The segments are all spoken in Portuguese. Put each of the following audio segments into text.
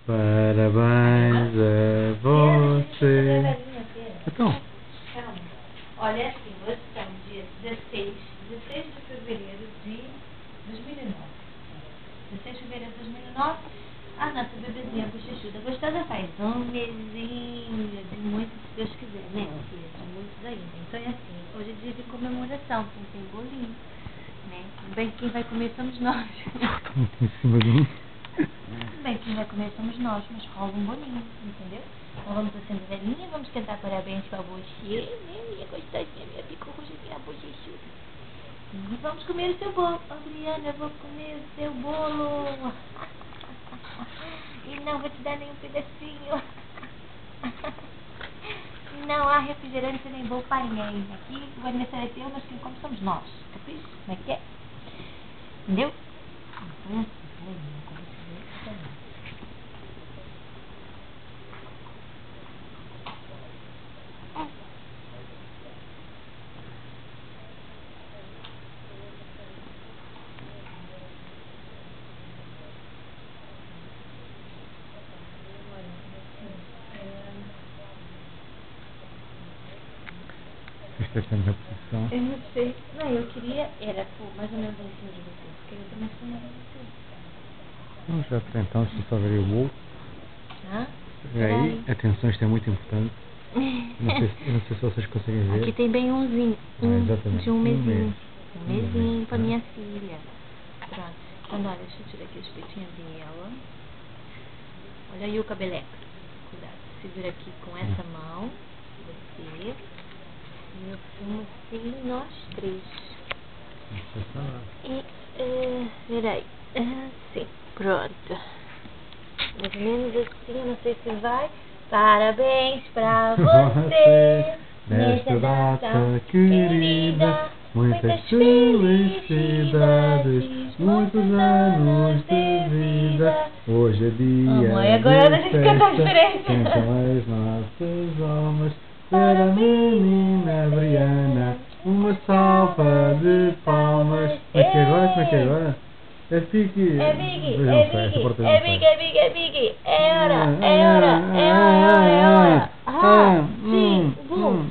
Parabéns a você. Então, Calma. Olha, assim, hoje estamos dia 16 de fevereiro de 2009. 16 de fevereiro de 2009, a nossa bebezinha bochechuda gostosa faz um mesinho de muito, se Deus quiser, né? De muitos ainda. Então é assim, hoje é dia de comemoração, então tem bolinho, né? Bem, quem vai comer somos nós. em cima de mim. Bem, quem vai comer somos nós, mas rola um bolinho, entendeu? Então vamos acender a velhinha, vamos cantar parabéns pra você, né? Minha gostosinha, minha picorruja, minha bochechuda. E vamos comer o seu bolo. Ó, Briana, eu vou comer o seu bolo. E não vou te dar nenhum pedacinho. Não há refrigerante nem bolo para ninguém. Aqui o aniversário é teu, mas quem come somos nós. Capricho? Como é que é? Entendeu? Então é assim, peraí, como se vê isso também. Isto é sempre a posição. Eu não sei. Não, eu queria, era mais ou menos em cima de você, porque eu também sou mais de você. Vamos já para então, se só ver o bolo. Hã? Aí, atenção, isto é muito importante. Eu não sei se vocês conseguem ver. Aqui tem bem umzinho. Exatamente. De um mesinho. Um Mesinho para minha filha. Pronto. Então, olha, deixa eu tirar aqui os peitinhos dela. Olha aí o cabeleco. Cuidado. Segura aqui com essa mão. Você. E eu fumo assim, nós três. E, peraí. Assim, pronto. Mais ou menos assim, não sei se vai. Parabéns pra você nesta data querida, muitas felicidades, muitos anos de vida. Hoje é dia Mãe, agora a gente canta de diferente. festa, cantam as nossas almas para a menina Briana. Uma salva de palmas. Como é que é agora? Como é que é agora? É Big, É Big, eu não é sei, essa Big, parte eu é não Big, sei. é Big, é Big. É hora, é hora, é hora, é hora. Ah, sim,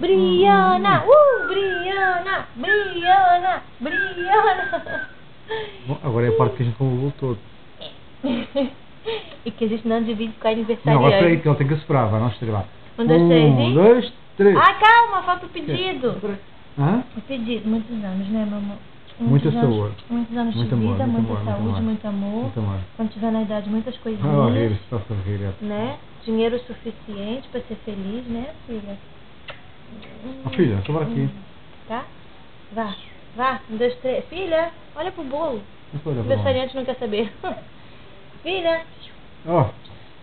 Briana, Briana, Briana, Briana. Bom, agora é a parte que a gente come o bolo todo. E que a gente não divide com a Não, aniversariante. agora peraí, que ele tem que soprar, vai, nós três lá. 1, 2, 3 e... 1, 2, 3. Ah, calma, falta o pedido. Hã? O pedido, muitos anos, né, meu amor? Muita anos, saúde. Muitos anos Muito de amor, vida, muito muita amor, muito saúde, amor. muito amor. Muito amor. Quando tiver na idade, muitas coisinhas. Ah, rir, está-se a rir. Né? Dinheiro suficiente para ser feliz, né, filha? Filha, sobra aqui. Tá? Vá, 1, 2, 3. Filha, olha pro bolo. O aniversariante não quer saber. Filha, Ó.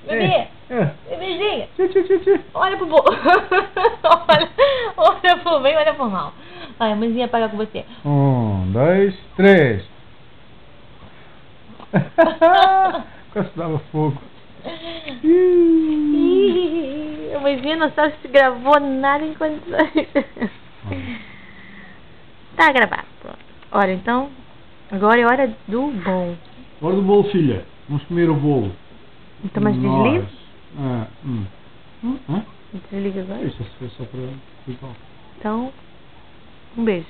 bebê, É. bebezinha, Tchê. olha pro bolo. olha pro bem, olha pro mal. Olha, a mãezinha paga com você. 1, 2, 3. Quase dava fogo. A mãezinha não sabe se gravou nada em condições. Tá gravado, pronto. Olha, então, agora é hora do bom. Hora do bolo, filha. Vamos comer o bolo. Então, mas desliga? Hã? Desliga agora? Isso foi só para... Então, um beijo.